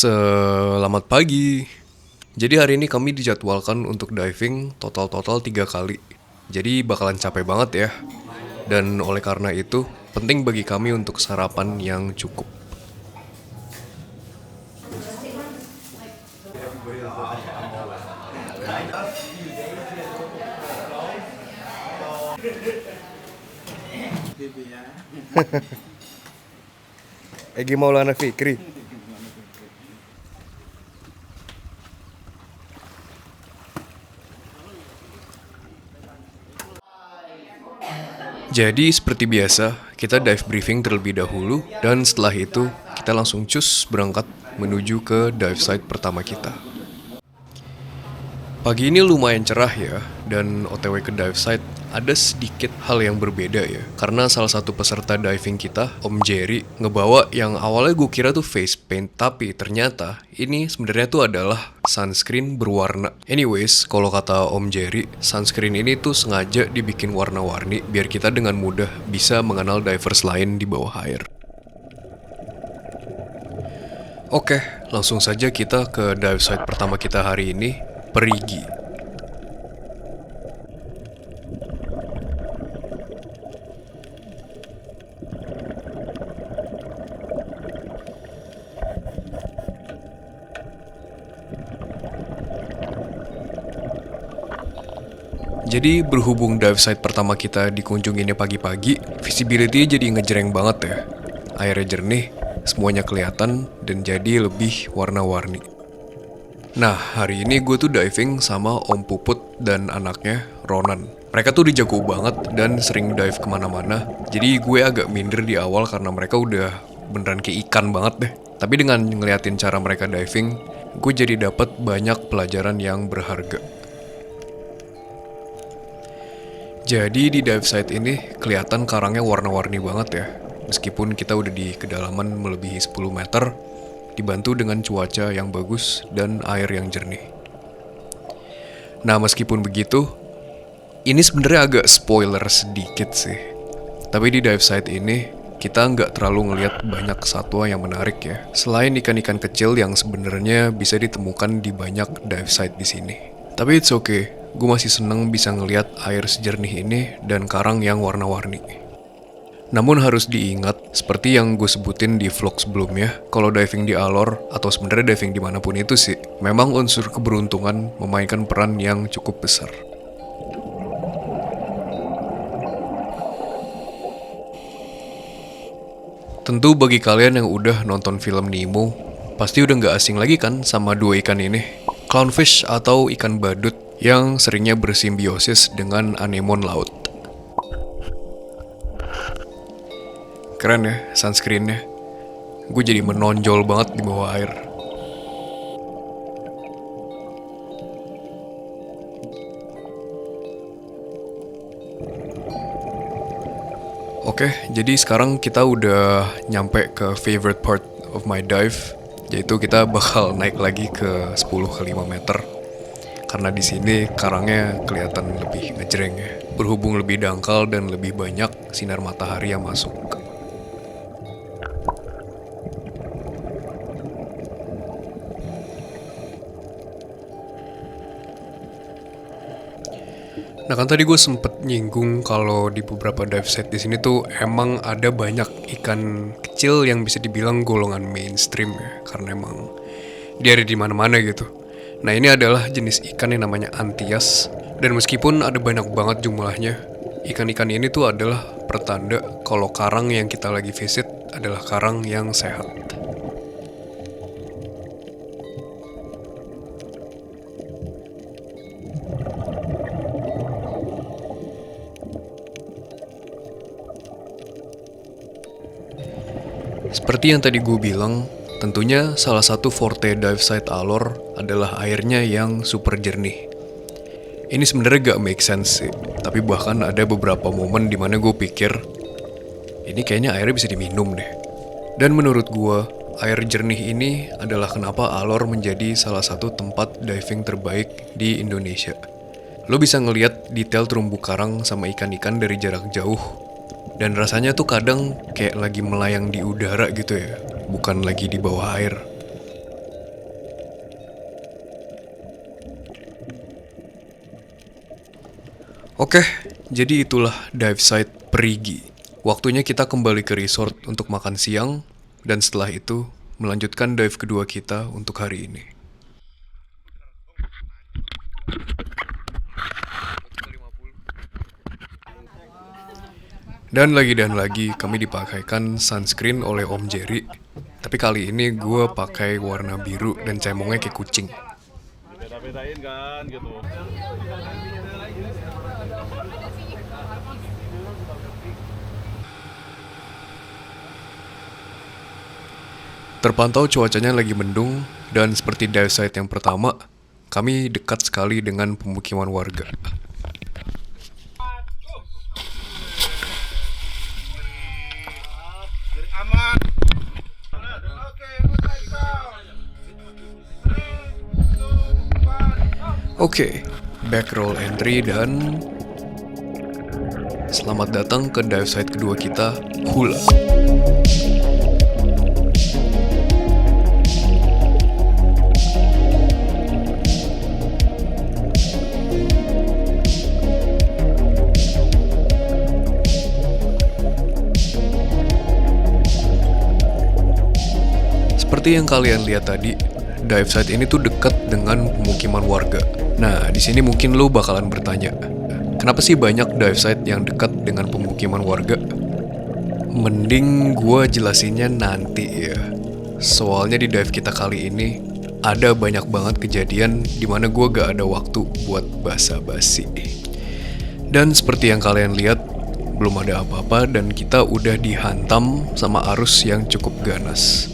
Selamat pagi. Jadi hari ini kami dijadwalkan untuk diving total 3 kali. Jadi bakalan capek banget ya. Dan oleh karena itu, penting bagi kami untuk sarapan yang cukup. Egi Maulana Fikri. Jadi seperti biasa, kita dive briefing terlebih dahulu dan setelah itu kita langsung cus berangkat menuju ke dive site pertama kita. Pagi ini lumayan cerah ya, dan OTW ke dive site ada sedikit hal yang berbeda ya. Karena salah satu peserta diving kita, Om Jerry, ngebawa yang awalnya gue kira tuh face paint, tapi ternyata ini sebenarnya tuh adalah sunscreen berwarna. Anyways, kalau kata Om Jerry, sunscreen ini tuh sengaja dibikin warna-warni biar kita dengan mudah bisa mengenal divers lain di bawah air. Oke, langsung saja kita ke dive site pertama kita hari ini, Perigi. Jadi berhubung dive site pertama kita dikunjunginnya pagi-pagi, visibility jadi ngejreng banget ya. Airnya jernih, semuanya kelihatan, dan jadi lebih warna-warni. Nah, hari ini gue tuh diving sama Om Puput dan anaknya, Ronan. Mereka tuh udah jago banget dan sering dive kemana-mana. Jadi gue agak minder di awal karena mereka udah beneran kayak ikan banget deh. Tapi dengan ngeliatin cara mereka diving, gue jadi dapat banyak pelajaran yang berharga. Jadi di dive site ini kelihatan karangnya warna-warni banget ya. Meskipun kita udah di kedalaman melebihi 10 meter, dibantu dengan cuaca yang bagus dan air yang jernih. Nah, meskipun begitu, ini sebenarnya agak spoiler sedikit sih. Tapi di dive site ini, kita nggak terlalu ngelihat banyak satwa yang menarik ya. Selain ikan-ikan kecil yang sebenarnya bisa ditemukan di banyak dive site di sini. Tapi it's okay, gue masih seneng bisa ngelihat air sejernih ini dan karang yang warna-warni. Namun harus diingat, seperti yang gue sebutin di vlog sebelumnya, kalau diving di Alor, atau sebenarnya diving dimanapun itu sih, memang unsur keberuntungan memainkan peran yang cukup besar. Tentu bagi kalian yang udah nonton film Nemo, pasti udah nggak asing lagi kan sama dua ikan ini. Clownfish atau ikan badut yang seringnya bersimbiosis dengan anemon laut. Keren ya sunscreennya. Gue jadi menonjol banget di bawah air. Oke, jadi sekarang kita udah nyampe ke favorite part of my dive, yaitu kita bakal naik lagi ke 10 ke 5 meter. Karena di sini karangnya kelihatan lebih ngejreng ya. Berhubung lebih dangkal dan lebih banyak sinar matahari yang masuk. Nah kan tadi gue sempet nyinggung kalau di beberapa dive site di sini tuh emang ada banyak ikan kecil yang bisa dibilang golongan mainstream ya, karena emang dia ada di mana-mana gitu. Nah ini adalah jenis ikan yang namanya Anthias, dan meskipun ada banyak banget jumlahnya, ikan-ikan ini tuh adalah pertanda kalau karang yang kita lagi visit adalah karang yang sehat. Seperti yang tadi gue bilang, tentunya salah satu forte dive site Alor adalah airnya yang super jernih. Ini sebenarnya gak make sense sih, tapi bahkan ada beberapa momen dimana gue pikir, ini kayaknya airnya bisa diminum deh. Dan menurut gue, air jernih ini adalah kenapa Alor menjadi salah satu tempat diving terbaik di Indonesia. Lo bisa ngeliat detail terumbu karang sama ikan-ikan dari jarak jauh. Dan rasanya tuh kadang kayak lagi melayang di udara gitu ya, bukan lagi di bawah air. Oke, jadi itulah dive site Perigi. Waktunya kita kembali ke resort untuk makan siang, dan setelah itu melanjutkan dive kedua kita untuk hari ini. Dan lagi kami dipakaikan sunscreen oleh Om Jerry. Tapi kali ini gue pakai warna biru dan cemongnya kayak kucing. Beda-bedain kan gitu. Terpantau cuacanya lagi mendung, dan seperti dive site yang pertama, kami dekat sekali dengan pemukiman warga. Aman. Oke, back roll entry dan selamat datang ke dive site kedua kita, Hula. Seperti yang kalian lihat tadi, dive site ini tuh dekat dengan pemukiman warga. Nah, di sini mungkin lo bakalan bertanya, kenapa sih banyak dive site yang dekat dengan pemukiman warga? Mending gua jelasinnya nanti ya. Soalnya di dive kita kali ini ada banyak banget kejadian di mana gua gak ada waktu buat basa-basi. Dan seperti yang kalian lihat, belum ada apa-apa dan kita udah dihantam sama arus yang cukup ganas.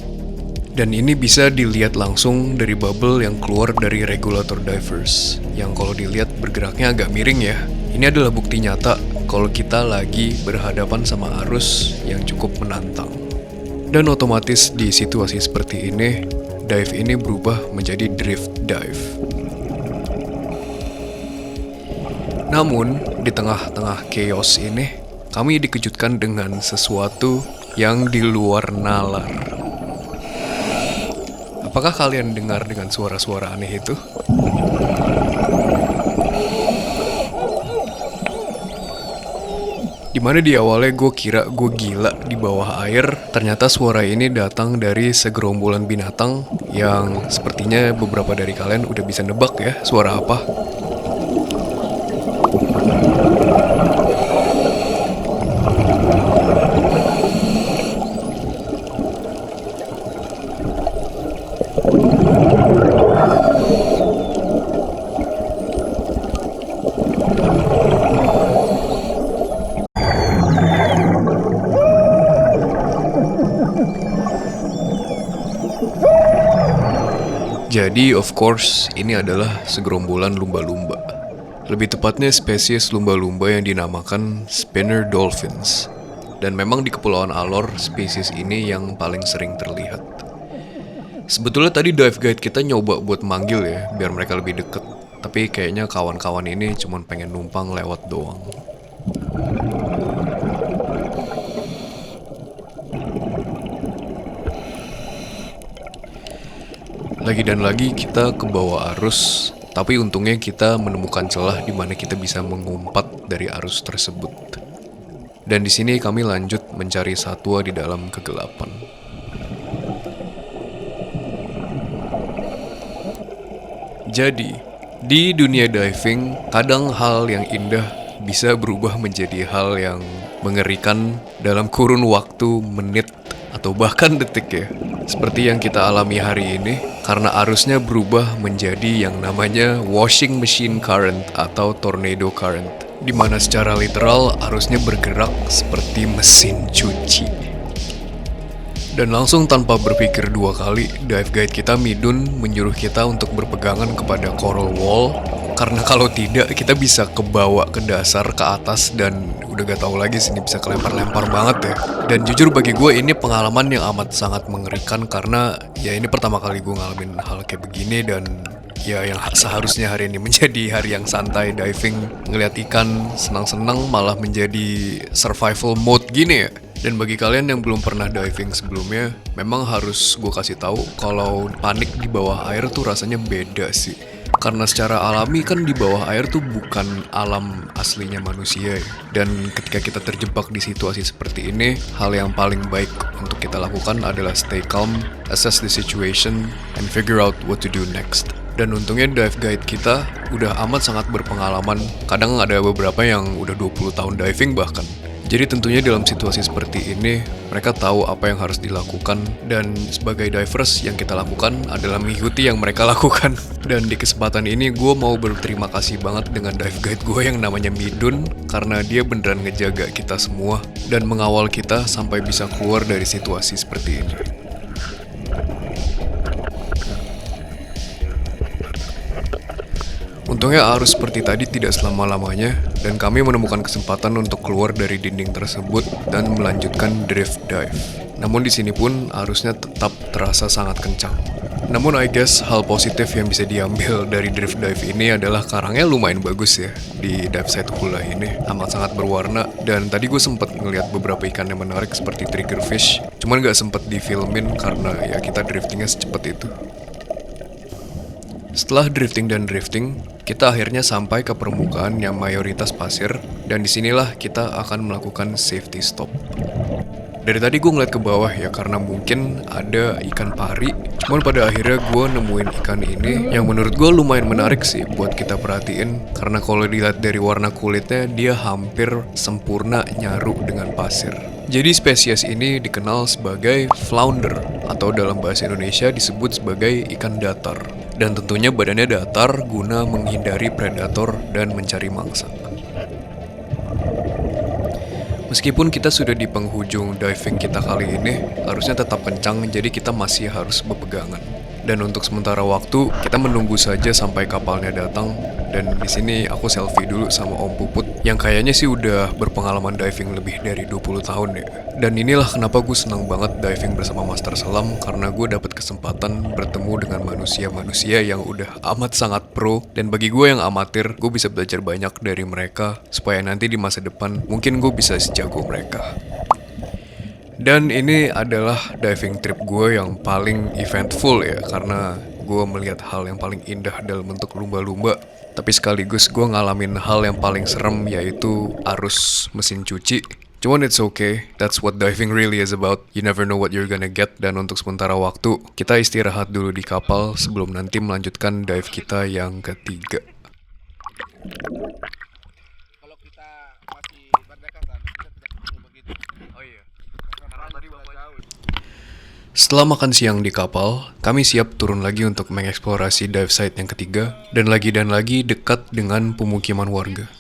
Dan ini bisa dilihat langsung dari bubble yang keluar dari regulator divers, yang kalau dilihat bergeraknya agak miring ya. Ini adalah bukti nyata kalau kita lagi berhadapan sama arus yang cukup menantang. Dan otomatis di situasi seperti ini, dive ini berubah menjadi drift dive. Namun, di tengah-tengah chaos ini, kami dikejutkan dengan sesuatu yang di luar nalar. Apakah kalian dengar dengan suara-suara aneh itu? Dimana di awalnya gue kira gue gila di bawah air, ternyata suara ini datang dari segerombolan binatang yang sepertinya beberapa dari kalian udah bisa nebak ya suara apa. Jadi, of course, ini adalah segerombolan lumba-lumba. Lebih tepatnya spesies lumba-lumba yang dinamakan spinner dolphins. Dan memang di Kepulauan Alor, spesies ini yang paling sering terlihat. Sebetulnya tadi dive guide kita nyoba buat manggil ya, biar mereka lebih deket. Tapi kayaknya kawan-kawan ini cuma pengen numpang lewat doang. Lagi dan lagi kita ke bawah arus, tapi untungnya kita menemukan celah di mana kita bisa mengumpat dari arus tersebut. Dan di sini kami lanjut mencari satwa di dalam kegelapan. Jadi, di dunia diving, kadang hal yang indah bisa berubah menjadi hal yang mengerikan dalam kurun waktu menit atau bahkan detik ya. Seperti yang kita alami hari ini, karena arusnya berubah menjadi yang namanya washing machine current atau tornado current, di mana secara literal arusnya bergerak seperti mesin cuci. Dan langsung tanpa berpikir dua kali, dive guide kita Midun menyuruh kita untuk berpegangan kepada coral wall, karena kalau tidak kita bisa kebawa ke dasar ke atas dan udah gak tahu lagi sini bisa kelempar-lempar banget ya. Dan jujur bagi gue ini pengalaman yang amat sangat mengerikan karena ya ini pertama kali gue ngalamin hal kayak begini dan ya yang seharusnya hari ini menjadi hari yang santai diving, ngeliat ikan senang-senang malah menjadi survival mode gini ya. Dan bagi kalian yang belum pernah diving sebelumnya, memang harus gue kasih tahu kalau panik di bawah air tuh rasanya beda sih. Karena secara alami kan di bawah air tuh bukan alam aslinya manusia ya. Dan ketika kita terjebak di situasi seperti ini, hal yang paling baik untuk kita lakukan adalah stay calm, assess the situation, and figure out what to do next. Dan untungnya dive guide kita udah amat sangat berpengalaman. Kadang ada beberapa yang udah 20 tahun diving bahkan. Jadi tentunya dalam situasi seperti ini, mereka tahu apa yang harus dilakukan. Dan sebagai divers, yang kita lakukan adalah mengikuti yang mereka lakukan. Dan di kesempatan ini, gue mau berterima kasih banget dengan dive guide gue yang namanya Midun. Karena dia beneran ngejaga kita semua dan mengawal kita sampai bisa keluar dari situasi seperti ini. Untungnya arus seperti tadi tidak selama-lamanya, dan kami menemukan kesempatan untuk keluar dari dinding tersebut dan melanjutkan drift dive. Namun di sini pun arusnya tetap terasa sangat kencang. Namun I guess hal positif yang bisa diambil dari drift dive ini adalah karangnya lumayan bagus ya di dive site Hula ini. Amat sangat berwarna, dan tadi gue sempat ngeliat beberapa ikan yang menarik seperti triggerfish. Cuman gak sempet difilmin karena ya kita driftingnya secepat itu. Setelah drifting dan drifting, kita akhirnya sampai ke permukaan yang mayoritas pasir, dan disinilah kita akan melakukan safety stop. Dari tadi gue ngeliat ke bawah ya karena mungkin ada ikan pari, cuman pada akhirnya gue nemuin ikan ini yang menurut gue lumayan menarik sih buat kita perhatiin, karena kalau dilihat dari warna kulitnya dia hampir sempurna nyaru dengan pasir. Jadi spesies ini dikenal sebagai flounder, atau dalam bahasa Indonesia disebut sebagai ikan datar. Dan tentunya badannya datar guna menghindari predator dan mencari mangsa. Meskipun kita sudah di penghujung diving kita kali ini, arusnya tetap kencang jadi kita masih harus berpegangan. Dan untuk sementara waktu, kita menunggu saja sampai kapalnya datang. Dan di sini aku selfie dulu sama Om Puput yang kayaknya sih udah berpengalaman diving lebih dari 20 tahun ya. Dan inilah kenapa gue senang banget diving bersama Master Selam, karena gue dapat kesempatan bertemu dengan manusia-manusia yang udah amat sangat pro. Dan bagi gue yang amatir, gue bisa belajar banyak dari mereka supaya nanti di masa depan mungkin gue bisa sejago mereka. Dan ini adalah diving trip gue yang paling eventful ya, karena gue melihat hal yang paling indah dalam bentuk lumba-lumba. Tapi sekaligus gue ngalamin hal yang paling serem, yaitu arus mesin cuci. Cuman it's okay, that's what diving really is about. You never know what you're gonna get. Dan untuk sementara waktu, kita istirahat dulu di kapal sebelum nanti melanjutkan dive kita yang ketiga. Kalau kita masih berdekatan, kita tidak perlu begitu. Oh iya. Karena tadi Bapak jauh. Setelah makan siang di kapal, kami siap turun lagi untuk mengeksplorasi dive site yang ketiga, dan lagi dekat dengan pemukiman warga.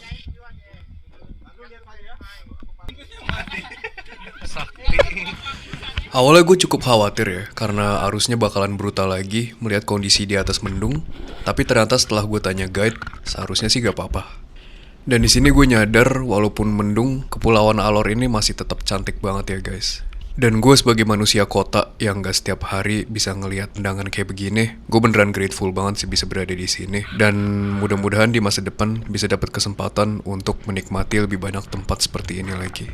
Awalnya gue cukup khawatir ya, karena arusnya bakalan brutal lagi melihat kondisi di atas mendung. Tapi ternyata setelah gue tanya guide, seharusnya sih gak apa-apa. Dan di sini gue nyadar, walaupun mendung, Kepulauan Alor ini masih tetap cantik banget ya guys. Dan gue sebagai manusia kota yang gak setiap hari bisa ngelihat tendangan kayak begini, gue beneran grateful banget sih bisa berada di sini. Dan mudah-mudahan di masa depan bisa dapat kesempatan untuk menikmati lebih banyak tempat seperti ini lagi.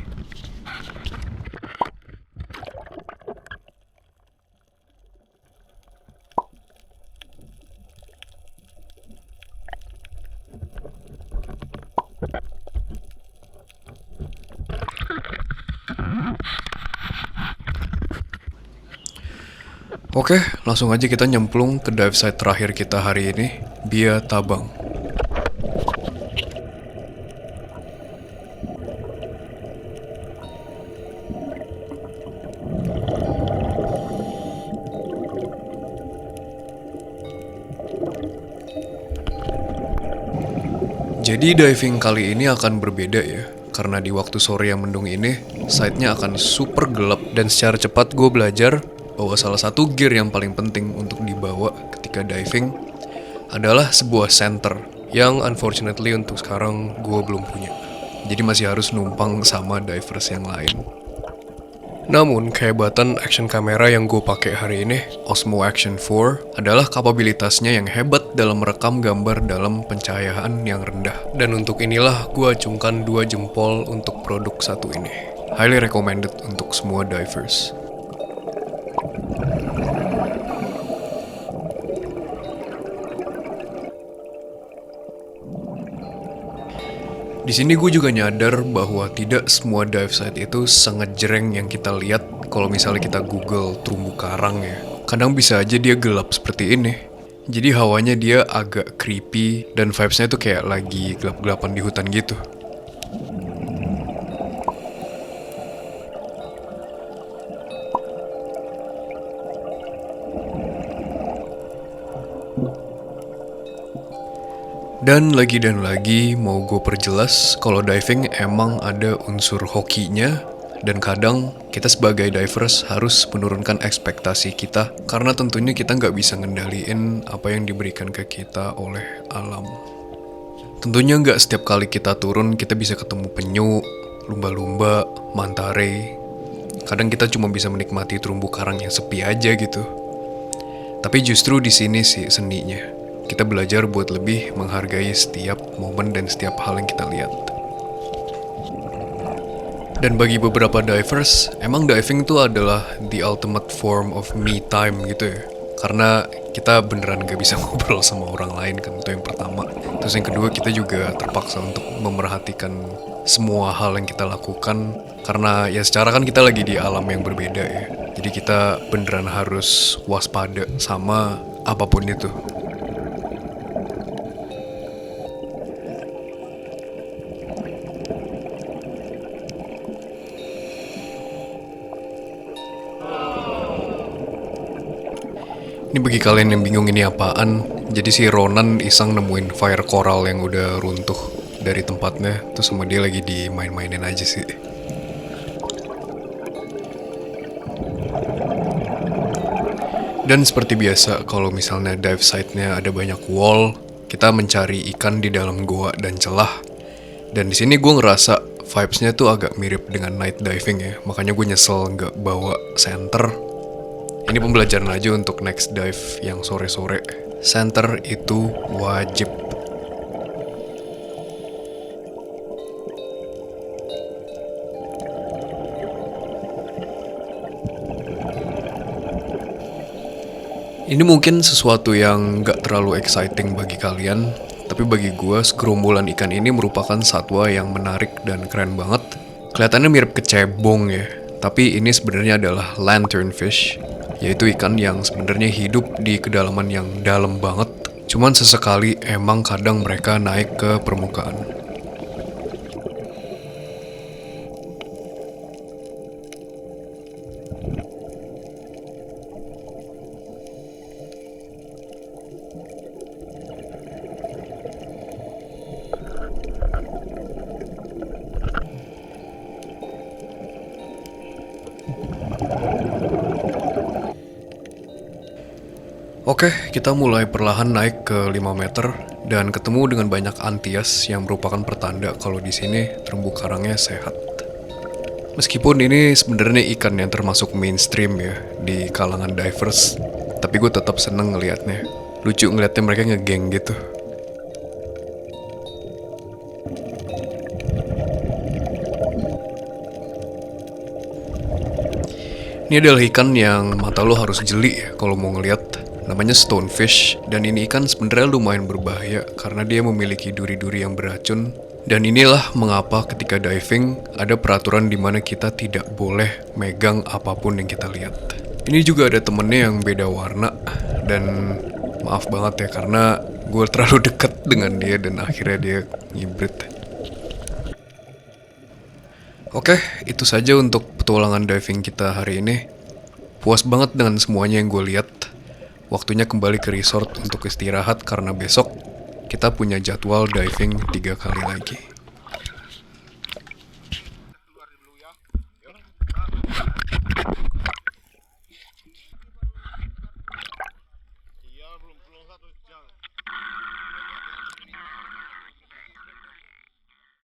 Oke, langsung aja kita nyemplung ke dive site terakhir kita hari ini, Bia Tabang. Jadi diving kali ini akan berbeda ya, karena di waktu sore yang mendung ini, site-nya akan super gelap dan secara cepat gue belajar bahwa salah satu gear yang paling penting untuk dibawa ketika diving adalah sebuah center yang unfortunately untuk sekarang gue belum punya. Jadi masih harus numpang sama divers yang lain. Namun kehebatan action kamera yang gue pakai hari ini, Osmo Action 4, adalah kapabilitasnya yang hebat dalam merekam gambar dalam pencahayaan yang rendah. Dan untuk inilah gue acungkan 2 jempol untuk produk satu ini. Highly recommended untuk semua divers. Di sini gue juga nyadar bahwa tidak semua dive site itu sangat jereng yang kita lihat kalau misalnya kita Google terumbu karang ya. Kadang bisa aja dia gelap seperti ini. Jadi hawanya dia agak creepy dan vibes-nya tuh kayak lagi gelap-gelapan di hutan gitu. Dan lagi mau gue perjelas kalau diving emang ada unsur hokinya dan kadang kita sebagai divers harus menurunkan ekspektasi kita karena tentunya kita nggak bisa ngendaliin apa yang diberikan ke kita oleh alam. Tentunya nggak setiap kali kita turun kita bisa ketemu penyu, lumba-lumba, mantare. Kadang kita cuma bisa menikmati terumbu karang yang sepi aja gitu. Tapi justru di sini sih seninya. Kita belajar buat lebih menghargai setiap momen dan setiap hal yang kita lihat. Dan bagi beberapa divers, emang diving itu adalah the ultimate form of me time gitu ya. Karena kita beneran gak bisa ngobrol sama orang lain kan, itu yang pertama. Terus yang kedua, kita juga terpaksa untuk memerhatikan semua hal yang kita lakukan. Karena ya secara kan kita lagi di alam yang berbeda ya. Jadi kita beneran harus waspada sama apapun itu. Ini bagi kalian yang bingung ini apaan, jadi si Ronan iseng nemuin fire coral yang udah runtuh dari tempatnya, terus sama dia lagi dimain-mainin aja sih. Dan seperti biasa, kalau misalnya dive site-nya ada banyak wall, kita mencari ikan di dalam goa dan celah. Dan di sini gue ngerasa vibes-nya tuh agak mirip dengan night diving ya, makanya gue nyesel nggak bawa center. Ini pembelajaran aja untuk next dive yang sore-sore. Center itu wajib. Ini mungkin sesuatu yang gak terlalu exciting bagi kalian, tapi bagi gue segerombolan ikan ini merupakan satwa yang menarik dan keren banget. Kelihatannya mirip kecebong ya, tapi ini sebenarnya adalah lanternfish, yaitu ikan yang sebenarnya hidup di kedalaman yang dalam banget. Cuman sesekali emang kadang mereka naik ke permukaan. Oke, kita mulai perlahan naik ke 5 meter dan ketemu dengan banyak antias yang merupakan pertanda kalau di sini terumbu karangnya sehat. Meskipun ini sebenarnya ikan yang termasuk mainstream ya di kalangan divers, tapi gue tetap seneng ngelihatnya. Lucu ngelihatnya mereka ngegeng gitu. Ini adalah ikan yang mata lo harus jeli ya kalau mau ngelihat. Namanya stonefish, dan ini ikan sebenarnya lumayan berbahaya karena dia memiliki duri-duri yang beracun. Dan inilah mengapa ketika diving ada peraturan di mana kita tidak boleh megang apapun yang kita lihat. Ini juga ada temennya yang beda warna, dan maaf banget ya karena gue terlalu dekat dengan dia dan akhirnya dia ngibrit. Oke, itu saja untuk petualangan diving kita hari ini. Puas banget dengan semuanya yang gue lihat. Waktunya kembali ke resort untuk istirahat karena besok kita punya jadwal diving 3 kali lagi.